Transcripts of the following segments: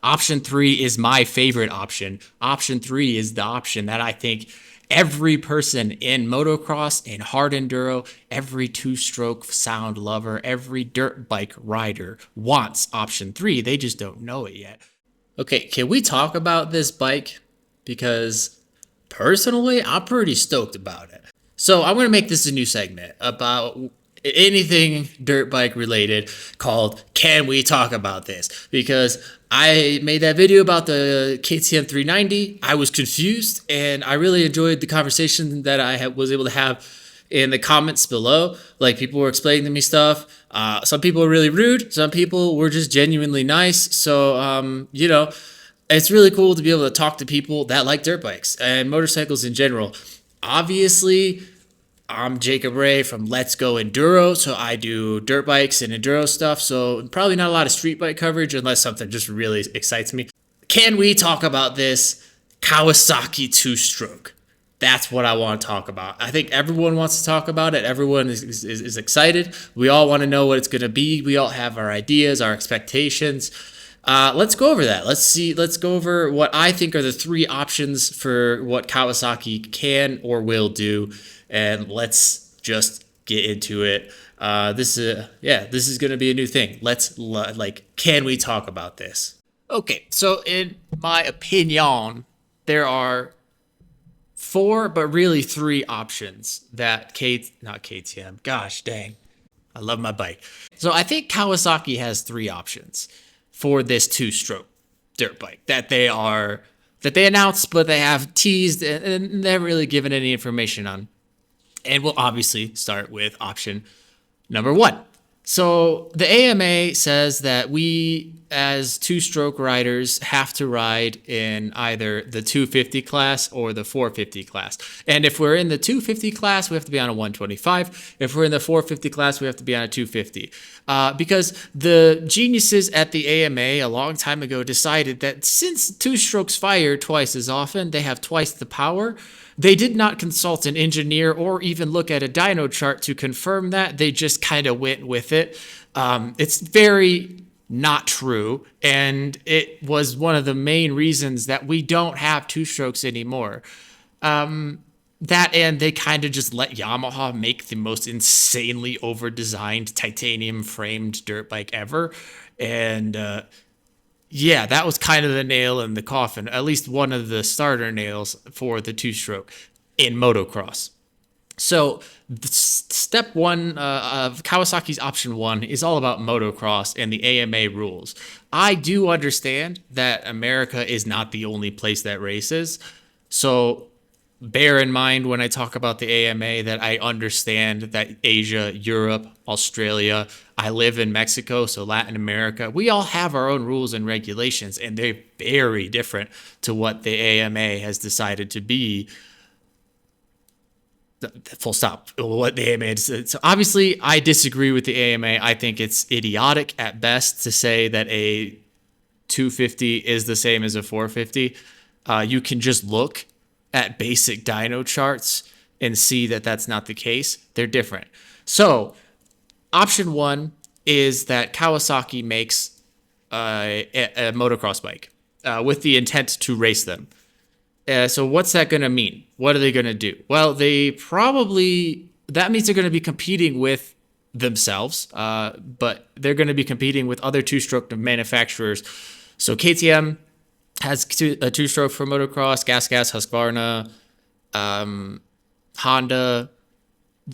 Option 3 is my favorite option. Option 3 is the option that I think every person in motocross and hard enduro, every two-stroke sound lover, every dirt bike rider wants option 3. They just don't know it yet. Okay, can we talk about this bike? Because personally, I'm pretty stoked about it. So I'm going to make this a new segment about anything dirt bike related called Can We Talk About This? Because I made that video about the KTM 390. I was confused and I really enjoyed the conversation that I was able to have in the comments below. Like, people were explaining to me stuff. Some people were really rude. Some people were just genuinely nice. So, it's really cool to be able to talk to people that like dirt bikes and motorcycles in general. Obviously, I'm Jacob Ray from Let's Go Enduro, so I do dirt bikes and enduro stuff, so probably not a lot of street bike coverage unless something just really excites me. Can we talk about this Kawasaki two-stroke? That's what I want to talk about. I think everyone wants to talk about it. Everyone is excited. We all want to know what it's going to be. We all have our ideas, our expectations. Let's go over that. Let's go over what I think are the 3 options for what Kawasaki can or will do. And let's just get into it. This is going to be a new thing. Can we talk about this? Okay, so in my opinion, there are 4, but really 3 options that not KTM. Gosh dang, I love my bike. So I think Kawasaki has 3 options for this two-stroke dirt bike that they announced, but they have teased and they haven't really given any information on. And we'll obviously start with option number 1. So the AMA says that we, as two-stroke riders, have to ride in either the 250 class or the 450 class. And if we're in the 250 class, we have to be on a 125. If we're in the 450 class, we have to be on a 250. Because the geniuses at the AMA a long time ago decided that since two-strokes fire twice as often, they have twice the power. They did not consult an engineer or even look at a dyno chart to confirm that. They just kind of went with it. It's very not true, and it was one of the main reasons that we don't have two-strokes anymore. That, and they kind of just let Yamaha make the most insanely over-designed titanium-framed dirt bike ever. And yeah, that was kind of the nail in the coffin, at least one of the starter nails for the two-stroke in motocross. So step 1 of Kawasaki's option 1 is all about motocross and the AMA rules. I do understand that America is not the only place that races. So bear in mind when I talk about the AMA that I understand that Asia, Europe, Australia, I live in Mexico, so Latin America, we all have our own rules and regulations, and they're very different to what the AMA has decided to be. Full stop. What the AMA is. So obviously, I disagree with the AMA. I think it's idiotic at best to say that a 250 is the same as a 450. You can just look at basic dyno charts and see that that's not the case. They're different. So option 1 is that Kawasaki makes a motocross bike with the intent to race them. So what's that going to mean? What are they going to do? Well, that means they're going to be competing with themselves, but they're going to be competing with other two-stroke manufacturers. So KTM has a two-stroke for motocross, Gas, Husqvarna, Honda,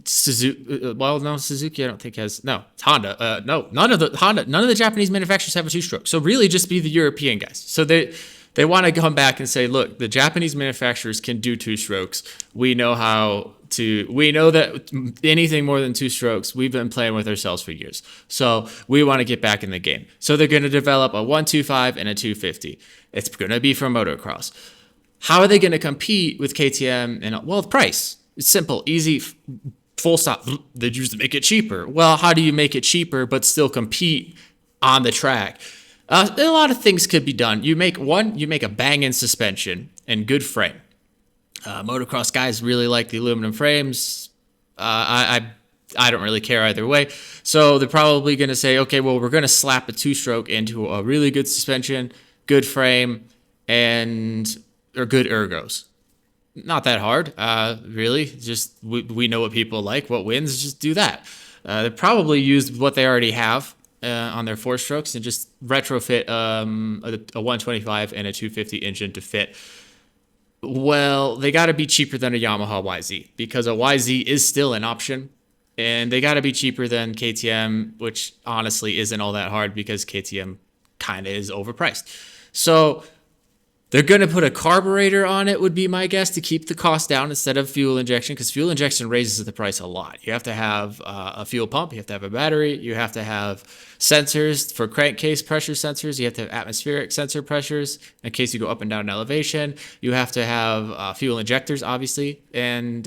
Suzuki. Well, no, Suzuki I don't think has. No, it's Honda. No, none of the Japanese manufacturers have a two-stroke. So really, just be the European guys. So they want to come back and say, look, the Japanese manufacturers can do two strokes. We know that anything more than two strokes, we've been playing with ourselves for years. So we want to get back in the game. So they're going to develop a 125 and a 250. It's going to be for motocross. How are they going to compete with KTM? And well, the price. It's simple, easy, full stop. They used to make it cheaper. Well, how do you make it cheaper but still compete on the track? A lot of things could be done. You make a banging suspension and good frame. Motocross guys really like the aluminum frames. I don't really care either way. So they're probably going to say, okay, well, we're going to slap a two-stroke into a really good suspension good frame, and or good ergos. Not that hard, really. Just we know what people like, what wins. Just do that. They probably use what they already have on their four strokes and just retrofit a 125 and a 250 engine to fit. Well, they got to be cheaper than a Yamaha YZ because a YZ is still an option, and they got to be cheaper than KTM, which honestly isn't all that hard because KTM kind of is overpriced. So they're going to put a carburetor on it, would be my guess, to keep the cost down instead of fuel injection, because fuel injection raises the price a lot. You have to have a fuel pump, you have to have a battery, you have to have sensors for crankcase pressure sensors, you have to have atmospheric sensor pressures in case you go up and down in elevation, you have to have fuel injectors, obviously, and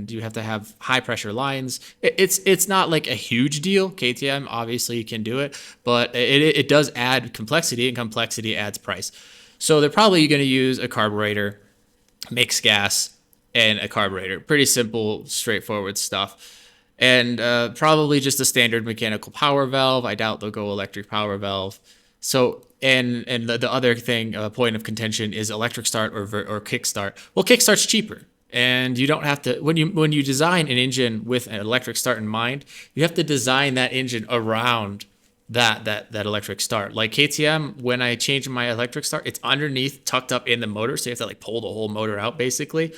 you have to have high pressure lines. It's not like a huge deal. KTM obviously can do it, but it does add complexity, and complexity adds price. So they're probably going to use a carburetor, mixed gas, and a carburetor. Pretty simple, straightforward stuff. And probably just a standard mechanical power valve. I doubt they'll go electric power valve. So, and the other thing, point of contention is electric start or kick start. Well, kick start's cheaper. And you don't have to, when you design an engine with an electric start in mind, you have to design that engine around that electric start. Like KTM, when I change my electric start, it's underneath, tucked up in the motor, so you have to like pull the whole motor out basically.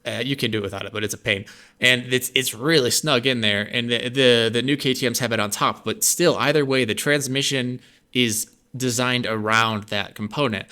You can do it without it, but it's a pain, and it's really snug in there. And the new KTM's have it on top, but still, either way, the transmission is designed around that component.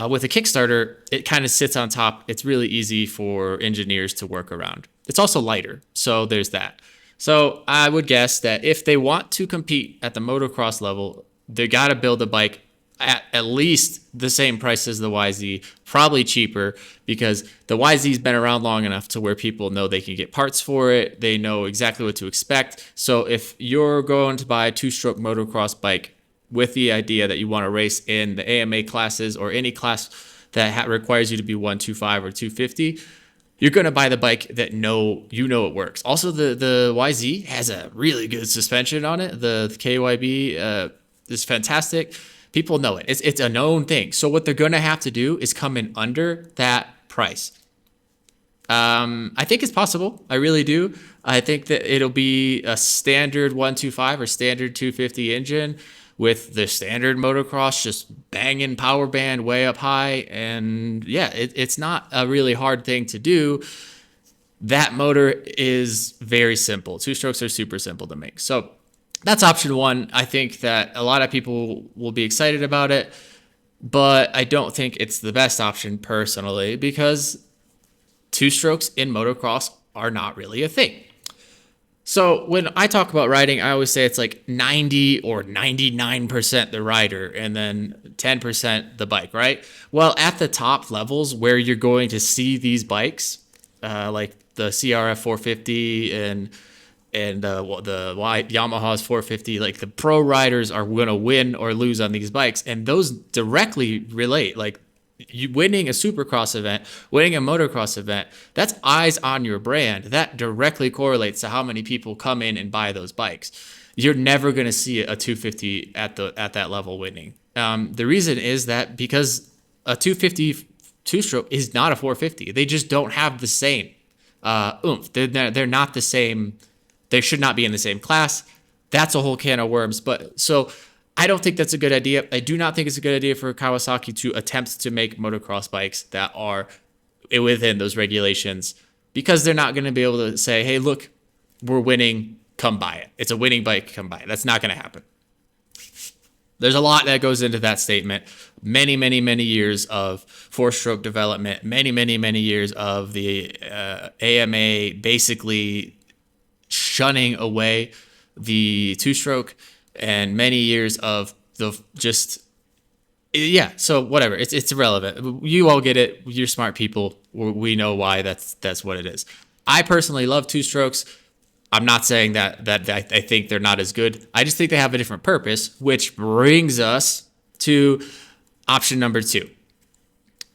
With a Kickstarter, it kind of sits on top. It's really easy for engineers to work around. It's also lighter, so there's that. So I would guess that if they want to compete at the motocross level, they got to build a bike at least the same price as the YZ, probably cheaper, because the YZ's been around long enough to where people know they can get parts for it. They know exactly what to expect. So if you're going to buy a two-stroke motocross bike with the idea that you want to race in the AMA classes or any class that requires you to be 125 or 250, you're going to buy the bike that it works. Also, the YZ has a really good suspension on it. The KYB is fantastic. People know it. It's a known thing. So what they're going to have to do is come in under that price. I think it's possible. I really do. I think that it'll be a standard 125 or standard 250 engine with the standard motocross, just banging power band way up high. And yeah, it's not a really hard thing to do. That motor is very simple. Two strokes are super simple to make. So that's option one. I think that a lot of people will be excited about it, but I don't think it's the best option personally, because two strokes in motocross are not really a thing. So when I talk about riding, I always say it's like 90 or 99% the rider and then 10% the bike, right? Well, at the top levels where you're going to see these bikes, like the CRF 450 and the Yamaha's 450, like the pro riders are going to win or lose on these bikes. And those directly relate. Like you winning a supercross event, winning a motocross event, that's eyes on your brand. That directly correlates to how many people come in and buy those bikes. You're never going to see a 250 at that level winning. The reason is that because a 250 two-stroke is not a 450. They just don't have the same oomph. They're not the same. They should not be in the same class. That's a whole can of worms. But so I don't think that's a good idea. I do not think it's a good idea for Kawasaki to attempt to make motocross bikes that are within those regulations, because they're not going to be able to say, hey, look, we're winning, come buy it. It's a winning bike, come buy it. That's not going to happen. There's a lot that goes into that statement. Many, many, many years of four-stroke development, many, many, many years of the AMA basically shunning away the two-stroke, and many years of the so whatever, it's irrelevant. You all get it. You're smart people. We know why that's what it is. I personally love two strokes. I'm not saying that I think they're not as good. I just think they have a different purpose, which brings us to option number 2.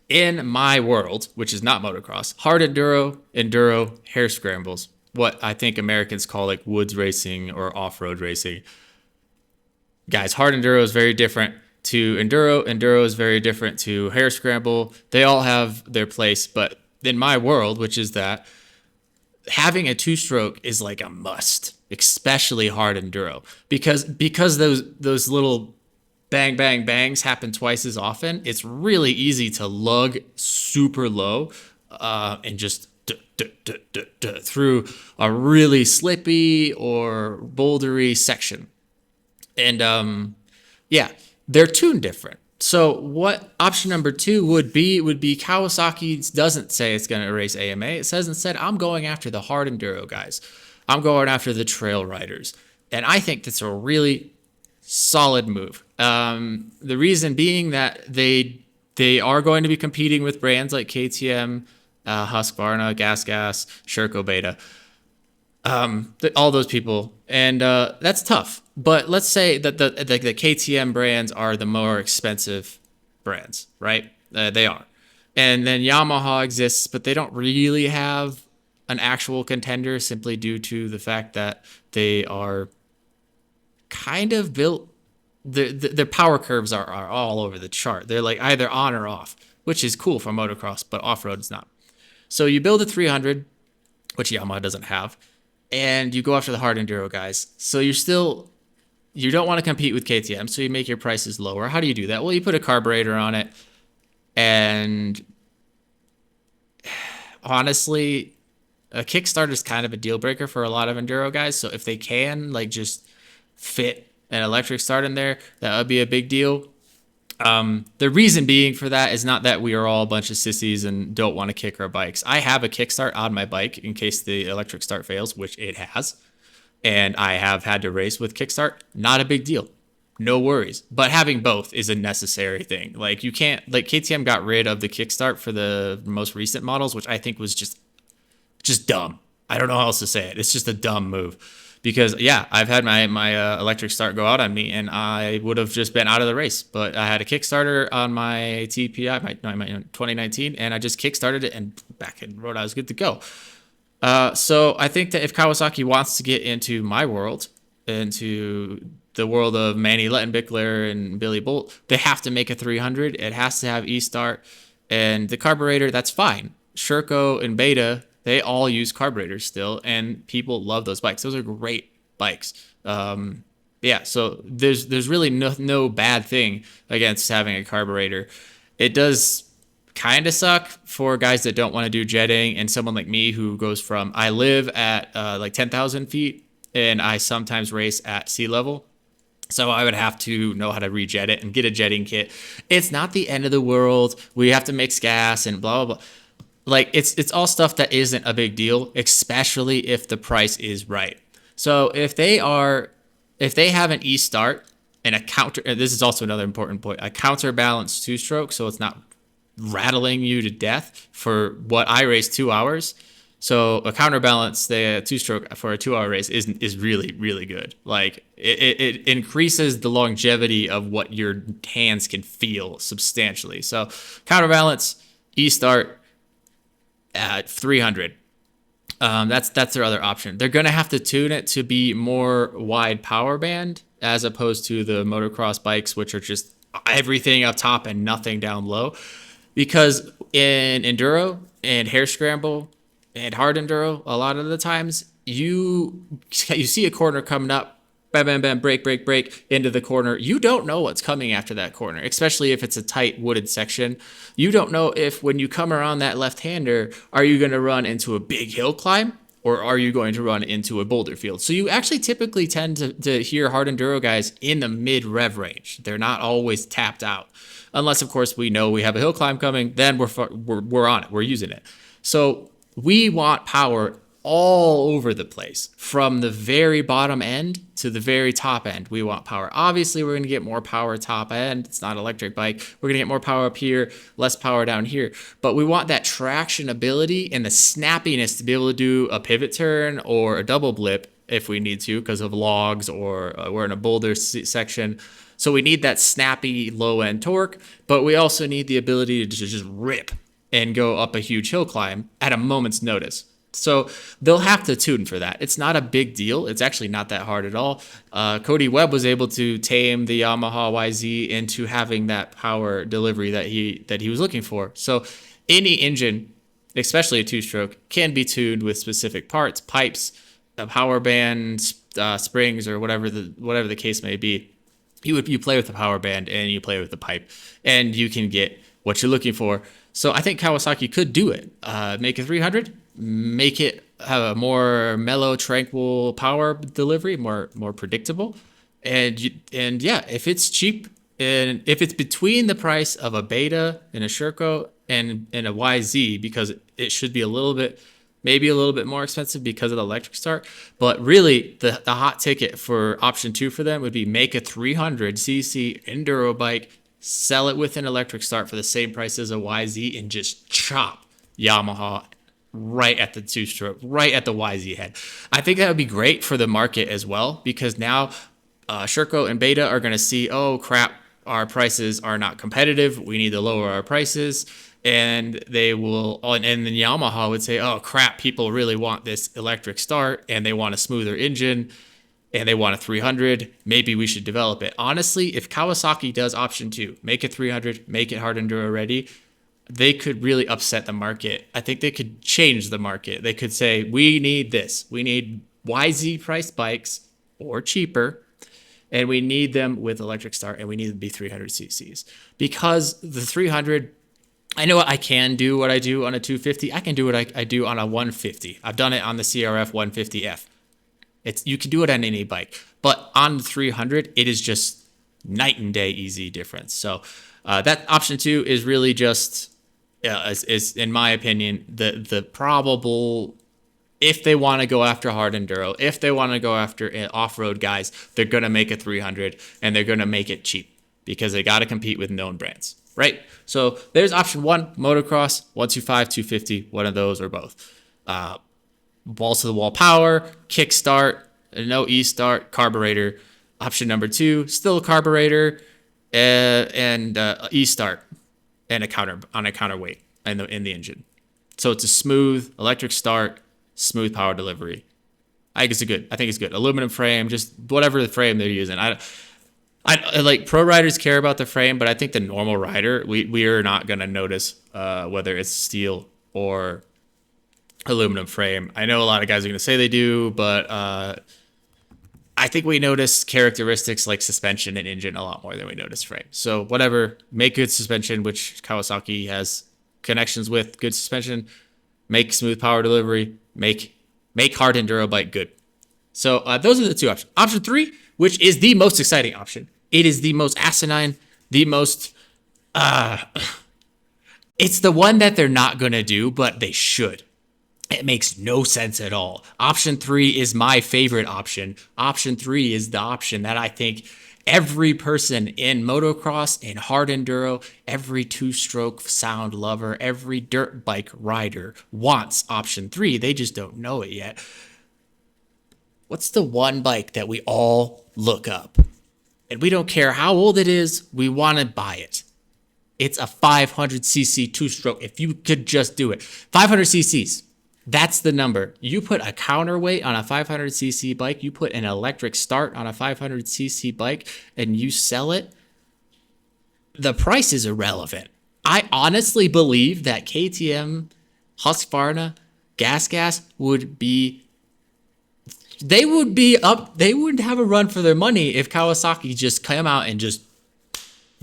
In my world, which is not motocross, hard enduro, hair scrambles, what I think Americans call like woods racing or off-road racing. Guys, hard enduro is very different. to enduro. Enduro is very different to hare scramble. They all have their place, but in my world, which is that having a two-stroke is like a must, especially hard enduro, because those little bang bang bangs happen twice as often. It's really easy to lug super low and just through a really slippy or bouldery section. And yeah, they're tuned different. So what option number two would be Kawasaki doesn't say it's going to erase AMA. It says instead, I'm going after the hard enduro guys. I'm going after the trail riders. And I think that's a really solid move. The reason being that they are going to be competing with brands like KTM, Husqvarna, Gas, Sherco Beta, all those people, and that's tough. But let's say that the KTM brands are the more expensive brands, right? They are, and then Yamaha exists, but they don't really have an actual contender simply due to the fact that they are kind of built. Their power curves are all over the chart. They're like either on or off, which is cool for motocross, but off-road is not. So you build a 300, which Yamaha doesn't have, and you go after the hard enduro guys. So you don't want to compete with KTM, so you make your prices lower. How do you do that? Well, you put a carburetor on it, and honestly, a Kickstarter is kind of a deal breaker for a lot of enduro guys. So if they can like just fit an electric start in there, that would be a big deal. The reason being for that is not that we are all a bunch of sissies and don't want to kick our bikes. I have a kickstart on my bike in case the electric start fails, which it has. And I have had to race with kickstart. Not a big deal. No worries. But having both is a necessary thing. Like you can't, like KTM got rid of the kickstart for the most recent models, which I think was just dumb. I don't know how else to say it. It's just a dumb move. Because yeah, I've had my electric start go out on me, and I would have just been out of the race. But I had a Kickstarter on my TPI, my 2019, and I just kickstarted it, and back in road I was good to go. So I think that if Kawasaki wants to get into my world, into the world of Manny Lettenbichler and Billy Bolt, they have to make a 300. It has to have e-start, and the carburetor. That's fine. Sherco and Beta, they all use carburetors still, and people love those bikes. Those are great bikes. Yeah, so there's really no bad thing against having a carburetor. It does kind of suck for guys that don't want to do jetting, and someone like me who goes from, I live at like 10,000 feet, and I sometimes race at sea level. So I would have to know how to rejet it and get a jetting kit. It's not the end of the world. We have to mix gas and blah, blah, blah. Like it's all stuff that isn't a big deal, especially if the price is right. So if they have an e-start and a counter, and this is also another important point, a counterbalance two-stroke, so it's not rattling you to death for what I race 2 hours. So a counterbalance, the two-stroke for a 2-hour race is really, really good. Like it increases the longevity of what your hands can feel substantially. So counterbalance, e-start at 300. That's their other option. They're gonna have to tune it to be more wide power band as opposed to the motocross bikes, which are just everything up top and nothing down low. Because in enduro and hare scramble and hard enduro, a lot of the times you see a corner coming up, bam, bam, bam, brake, into the corner. You don't know what's coming after that corner, especially if it's a tight wooded section. You don't know if when you come around that left-hander, are you going to run into a big hill climb or are you going to run into a boulder field? So you actually typically tend to hear hard enduro guys in the mid-rev range. They're not always tapped out. Unless, of course, we know we have a hill climb coming, then we're on it. We're using it. So we want power all over the place, from the very bottom end to the very top end. We want power. Obviously, we're going to get more power top end. It's not an electric bike. We're going to get more power up here, less power down here. But we want that traction ability and the snappiness to be able to do a pivot turn or a double blip if we need to because of logs or we're in a boulder section. So we need that snappy low end torque, but we also need the ability to just rip and go up a huge hill climb at a moment's notice. So they'll have to tune for that. It's not a big deal. It's actually not that hard at all. Cody Webb was able to tame the Yamaha YZ into having that power delivery that he was looking for. So any engine, especially a two-stroke, can be tuned with specific parts, pipes, a power band, springs, or whatever the case may be. You play with the power band and you play with the pipe, and you can get what you're looking for. So I think Kawasaki could do it. Make a 300, make it have a more mellow, tranquil power delivery, more predictable, and yeah, if it's cheap and if it's between the price of a Beta and a Sherco and a YZ, because it should be maybe a little bit more expensive because of the electric start. But really, the hot ticket for option 2 for them would be make a 300cc enduro bike, sell it with an electric start for the same price as a YZ, and just chop Yamaha right at the two-stroke, right at the YZ head. I think that would be great for the market as well, because now Sherco and Beta are going to see, oh crap, our prices are not competitive. We need to lower our prices. And they will, and then Yamaha would say, oh crap, people really want this electric start and they want a smoother engine and they want a 300. Maybe we should develop it. Honestly, if Kawasaki does option 2, make it 300, make it hard enduro ready, they could really upset the market. I think they could change the market. They could say, we need this. We need YZ priced bikes or cheaper, and we need them with electric start, and we need them to be 300 cc's. Because the 300, I know I can do what I do on a 250. I can do what I do on a 150. I've done it on the CRF 150F. You can do it on any bike. But on the 300, it is just night and day easy difference. So that option 2 is really just, is in my opinion, the probable, if they want to go after hard enduro, if they want to go after off-road guys, they're going to make a 300 and they're going to make it cheap because they got to compete with known brands. Right? So there's option 1, motocross, 125, 250, one of those or both. Balls to the wall power, kickstart, no e-start, carburetor. Option number 2, still a carburetor and e-start and a counterweight in the engine. So it's a smooth electric start, smooth power delivery. I think it's good. Aluminum frame, just whatever the frame they're using. I like pro riders care about the frame, but I think the normal rider, we are not going to notice whether it's steel or aluminum frame. I know a lot of guys are going to say they do, but I think we notice characteristics like suspension and engine a lot more than we notice frame. So whatever, make good suspension, which Kawasaki has connections with good suspension, make smooth power delivery, make hard enduro bike good. So those are the 2 options. Option 3, which is the most exciting option. It is the most asinine, the most, it's the one that they're not going to do, but they should. It makes no sense at all. Option 3 is my favorite option. Option 3 is the option that I think every person in motocross and hard enduro, every two-stroke sound lover, every dirt bike rider wants option 3. They just don't know it yet. What's the one bike that we all look up? And we don't care how old it is, we want to buy it. It's a 500cc two-stroke. If you could just do it. 500 cc's. That's the number. You put a counterweight on a 500cc bike, you put an electric start on a 500cc bike, and you sell it, the price is irrelevant. I honestly believe that KTM, Husqvarna, Gas would be, they would have a run for their money if Kawasaki just came out and just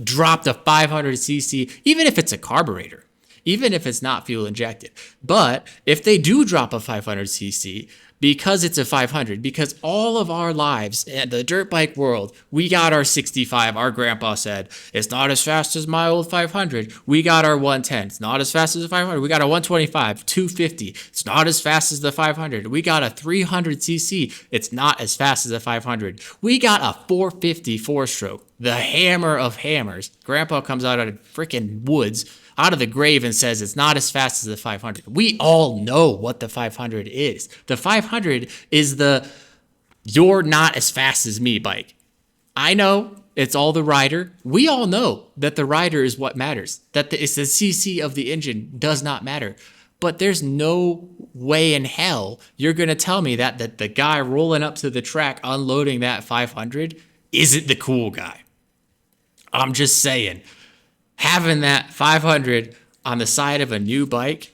dropped a 500cc, even if it's a carburetor, even if it's not fuel injected. But if they do drop a 500cc, because it's a 500, because all of our lives in the dirt bike world, we got our 65. Our grandpa said, it's not as fast as my old 500. We got our 110. It's not as fast as the 500. We got a 125, 250. It's not as fast as the 500. We got a 300cc. It's not as fast as the 500. We got a 450 four-stroke, the hammer of hammers. Grandpa comes out of the freaking woods, out of the grave, and says it's not as fast as the 500. We all know what the 500 is. The 500 is the you're not as fast as me bike. I know it's all the rider. We all know that the rider is what matters, that it's the CC of the engine does not matter. But there's no way in hell you're going to tell me that the guy rolling up to the track unloading that 500 isn't the cool guy. I'm just saying, having that 500 on the side of a new bike,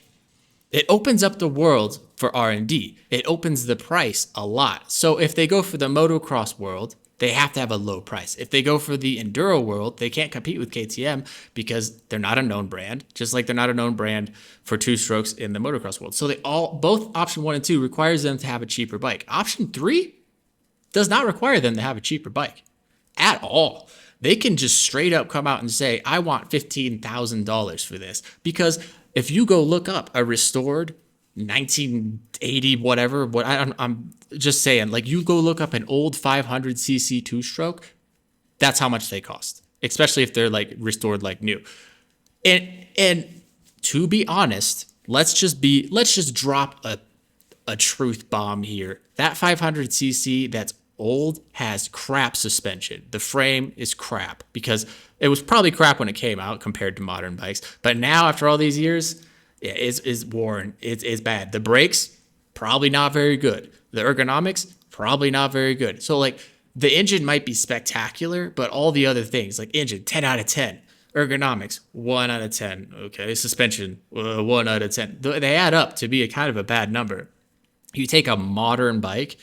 it opens up the world for R&D. It opens the price a lot. So if they go for the motocross world, they have to have a low price. If they go for the enduro world, they can't compete with KTM because they're not a known brand, just like they're not a known brand for two strokes in the motocross world. So both option 1 and 2 requires them to have a cheaper bike. Option 3 does not require them to have a cheaper bike at all. They can just straight up come out and say, I want $15,000 for this. Because if you go look up a restored 1980 whatever, I'm just saying, like, you go look up an old 500cc two-stroke, that's how much they cost, especially if they're like restored like new. And to be honest, let's just drop a truth bomb here. That 500cc that's old has crap suspension. The frame is crap because it was probably crap when it came out compared to modern bikes. But now, after all these years, it's worn. It's bad. The brakes, probably not very good. The ergonomics, probably not very good. So, like, the engine might be spectacular, but all the other things, like engine, 10 out of 10. Ergonomics, 1 out of 10. Okay, suspension, 1 out of 10. They add up to be a kind of a bad number. You take a modern bike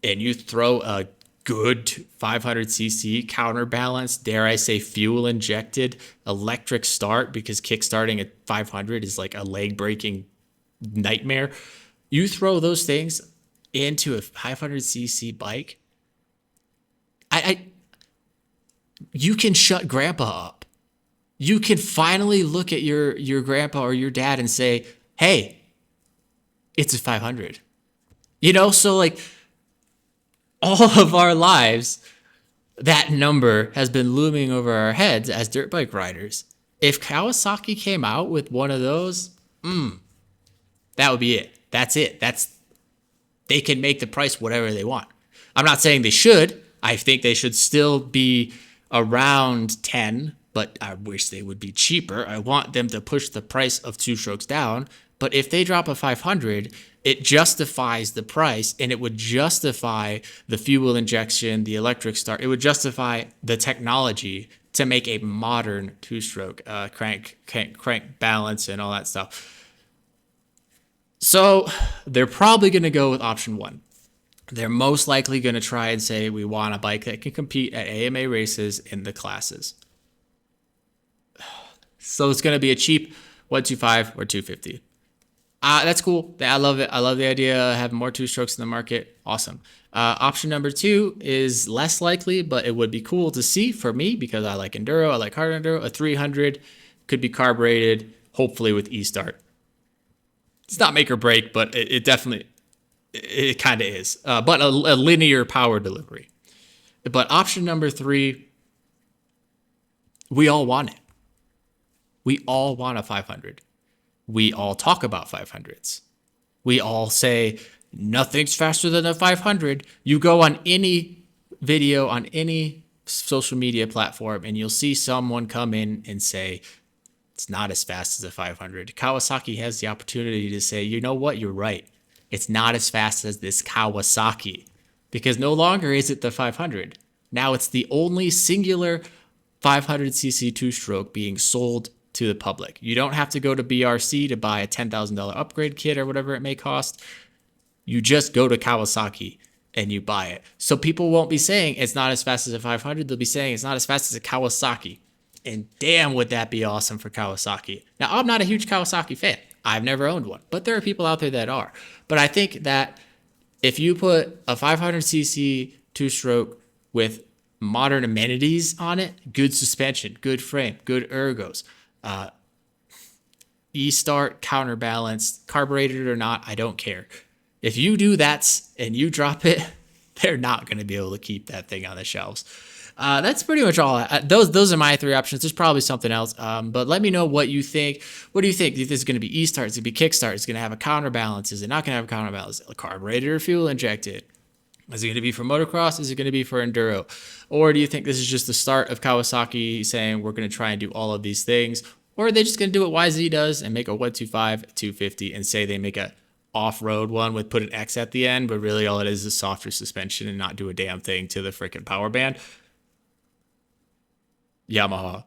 and you throw a good 500cc counterbalance, dare I say fuel injected electric start, because kickstarting at 500 is like a leg breaking nightmare. You throw those things into a 500cc bike, you can shut grandpa up. You can finally look at your grandpa or your dad and say, hey, it's a 500. So like, all of our lives, that number has been looming over our heads as dirt bike riders. If Kawasaki came out with one of those, that would be it. That's it. They can make the price whatever they want. I'm not saying they should. I think they should still be around 10, but I wish they would be cheaper. I want them to push the price of two strokes down. But if they drop a 500, it justifies the price, and it would justify the fuel injection, the electric start. It would justify the technology to make a modern two-stroke crank balance and all that stuff. So they're probably going to go with option 1. They're most likely going to try and say, we want a bike that can compete at AMA races in the classes. So it's going to be a cheap 125 or 250. That's cool. I love it. I love the idea of having more two strokes in the market. Awesome. Option number 2 is less likely, but it would be cool to see for me because I like enduro. I like hard enduro. A 300 could be carbureted, hopefully with e-start. It's not make or break, but it definitely, it kind of is. But a linear power delivery. But option number 3, we all want it. We all want a 500. We all talk about 500s. We all say, nothing's faster than a 500. You go on any video, on any social media platform, and you'll see someone come in and say, it's not as fast as a 500. Kawasaki has the opportunity to say, you know what, you're right. It's not as fast as this Kawasaki. Because no longer is it the 500. Now it's the only singular 500cc two-stroke being sold to the public. You don't have to go to BRC to buy a $10,000 upgrade kit or whatever it may cost. You just go to Kawasaki and you buy it. So people won't be saying it's not as fast as a 500. They'll be saying it's not as fast as a Kawasaki. And damn, would that be awesome for Kawasaki. Now, I'm not a huge Kawasaki fan. I've never owned one, but there are people out there that are. But I think that if you put a 500cc two-stroke with modern amenities on it, good suspension, good frame, good ergos, e-start, counterbalanced, carbureted or not, I don't care. If you do that and you drop it, they're not going to be able to keep that thing on the shelves. That's pretty much all. Those are my 3 options. There's probably something else, but let me know what you think. What do you think? Is this going to be e-start? Is it going to be kickstart? Is it going to have a counterbalance? Is it not going to have a counterbalance? Carbureted or fuel injected? Is it going to be for motocross? Is it going to be for enduro? Or do you think this is just the start of Kawasaki saying we're going to try and do all of these things? Or are they just going to do what YZ does and make a 125, 250 and say they make a off-road one with put an X at the end, but really all it is softer suspension and not do a damn thing to the freaking power band? Yamaha.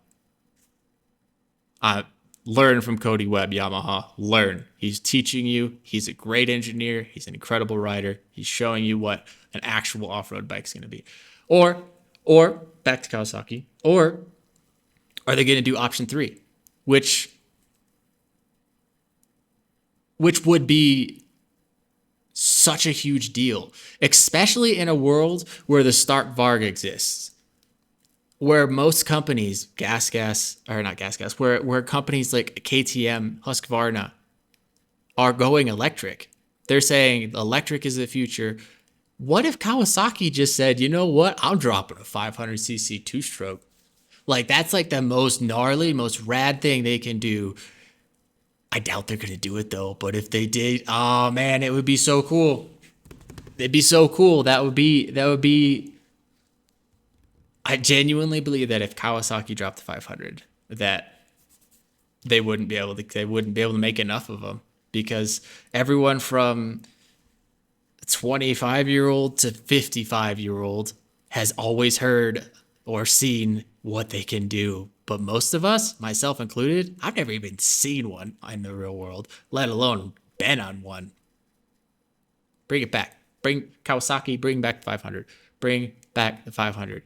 Uh, Learn from Cody Webb, Yamaha. Learn. He's teaching you. He's a great engineer. He's an incredible rider. He's showing you what an actual off-road bike's going to be. Or back to Kawasaki. Or are they going to do option 3, which would be such a huge deal, especially in a world where the Stark Varg exists, where most companies, where companies like KTM, Husqvarna are going electric. They're saying electric is the future. What if Kawasaki just said, you know what? I'm dropping a 500cc two-stroke. Like, that's like the most gnarly, most rad thing they can do. I doubt they're going to do it though, but if they did, oh man, it would be so cool. It'd be so cool. That would be I genuinely believe that if Kawasaki dropped the 500, that they wouldn't be able to make enough of them, because everyone from 25-year-old to 55-year-old has always heard or seen what they can do. But most of us, myself included, I've never even seen one in the real world, let alone been on one. Bring it back. Bring Kawasaki, bring back the 500. Bring back the 500.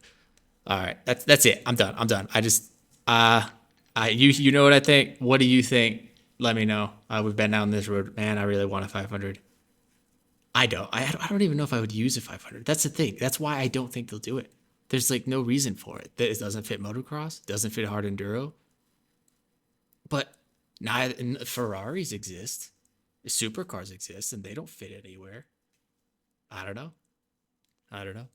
All right, that's it. I'm done. I'm done. I just you know what I think. What do you think? Let me know. We've been down this road, man. I really want a 500. I don't. I don't even know if I would use a 500. That's the thing. That's why I don't think they'll do it. There's like no reason for it. It doesn't fit motocross. Doesn't fit hard enduro. But neither Ferraris exist. Supercars exist, and they don't fit anywhere. I don't know. I don't know.